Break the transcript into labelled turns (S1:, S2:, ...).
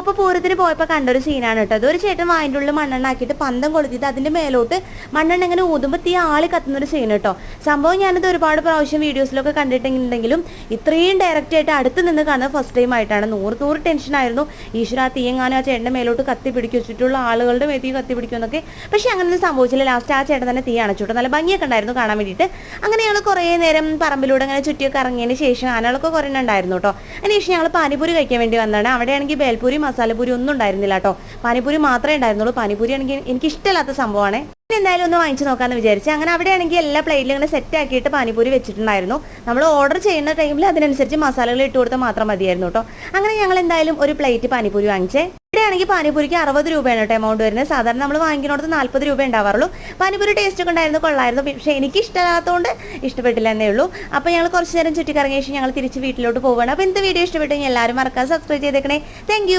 S1: അപ്പോൾ പൂരത്തിന് പോയപ്പോൾ കണ്ടൊരു സീനാണ് കേട്ടോ. അതൊരു ചേട്ടൻ വായൻ്റെ ഉള്ളിൽ മണ്ണെണ്ണ ആക്കിയിട്ട് പന്തം കൊളുത്തിയിട്ട് അതിൻ്റെ മേലോട്ട് മണ്ണെണ്ണ ഇങ്ങനെ ഊതുമ്പോൾ തീ ആളി കത്തുന്നൊരു സീൻ കേട്ടോ. സംഭവം ഞാനത് ഒരുപാട് പ്രാവശ്യം വീഡിയോസിലൊക്കെ കണ്ടിട്ടുണ്ടെങ്കിലും ഇത്രയും ഡയറക്റ്റായിട്ട് അടുത്ത് നിന്ന് കാണുന്നത് ഫസ്റ്റ് ടൈം ആയിട്ടാണ്. നൂറ് ടെൻഷനായിരുന്നു. ഈശ്വര തീയെങ്ങാനും ആ ചേട്ടൻ്റെ മേലോട്ട് കത്തി പിടിക്കും, ചുറ്റുള്ള ആളുകളുടെ മേത്തേക്ക് കത്തി പിടിക്കുമെന്നൊക്കെ. പക്ഷേ അങ്ങനെയൊന്നും സംഭവിച്ചില്ല. ലാസ്റ്റ് ആ ചേട്ടൻ തന്നെ തീ അണച്ചുട്ടോ. നല്ല ഭംഗിയൊക്കെ ഉണ്ടായിരുന്നു കാണാൻ വേണ്ടിയിട്ട്. അങ്ങനെ ഞങ്ങൾ കുറേ നേരം പറമ്പിലൂടെ അങ്ങനെ ചുറ്റിയൊക്കെ ഇറങ്ങിയതിന് ശേഷം ആനകളൊക്കെ കുറേ ഉണ്ടായിരുന്നു കേട്ടോ. അതിനുശേഷം ഞങ്ങൾ പാനിപൂരി കഴിക്കാൻ വേണ്ടി വന്നതാണ്. അവിടെയാണെങ്കിൽ ബേൽപൂരി മസാലപൂരി ഒന്നും ഉണ്ടായിരുന്നില്ല കേട്ടോ. പാനിപൂരി മാത്രമേ ഉണ്ടായിരുന്നുള്ളൂ. പാനിപൂരി ആണെങ്കിൽ എനിക്ക് ഇഷ്ടമില്ലാത്ത സംഭവമാണ്. എന്തായാലും ഒന്ന് വാങ്ങിച്ച് നോക്കാമെന്ന് വിചാരിച്ചു. അങ്ങനെ അവിടെയാണെങ്കിൽ എല്ലാ പ്ലേറ്റിലും ഇങ്ങനെ സെറ്റ് ആക്കിയിട്ട് പാനിപൂരി വെച്ചിട്ടുണ്ടായിരുന്നു. നമ്മൾ ഓർഡർ ചെയ്യുന്ന ടൈമിൽ അതിനനുസരിച്ച് മസാലകൾ ഇട്ട് കൊടുത്താൽ മാത്രം മതിയായിരുന്നു കേട്ടോ. അങ്ങനെ ഞങ്ങൾ എന്തായാലും ഒരു പ്ലേറ്റ് പാനിപൂരി വാങ്ങിച്ചേ. ഇവിടെയാണെങ്കിൽ പാനിപൂരിക്ക് 60 രൂപയാണ് കേട്ടോ എമൗണ്ട് വരുന്നത്. സാധാരണ നമ്മൾ വാങ്ങിക്കുന്നിടത്ത് 40 രൂപ ഉണ്ടാവാറുള്ളൂ. പാനിപൂരി ടേസ്റ്റ് ഒക്കെ ഉണ്ടായിരുന്നു, കൊള്ളായിരുന്നു. പക്ഷേ എനിക്ക് ഇഷ്ടമില്ലാത്തതുകൊണ്ട് ഇഷ്ടപ്പെട്ടില്ല എന്നേ ഉള്ളൂ. അപ്പോൾ ഞങ്ങൾ കുറച്ച് നേരം ചുറ്റിക്കറങ്ങിയ ശേഷം ഞങ്ങൾ തിരിച്ച് വീട്ടിലോട്ട് പോവുകയാണ്. അപ്പോൾ ഇന്നത്തെ വീഡിയോ ഇഷ്ടപ്പെട്ടെങ്കിൽ എല്ലാവരും മറക്കാതെ സബ്സ്ക്രൈബ് ചെയ്തേക്കണേ. Thank you.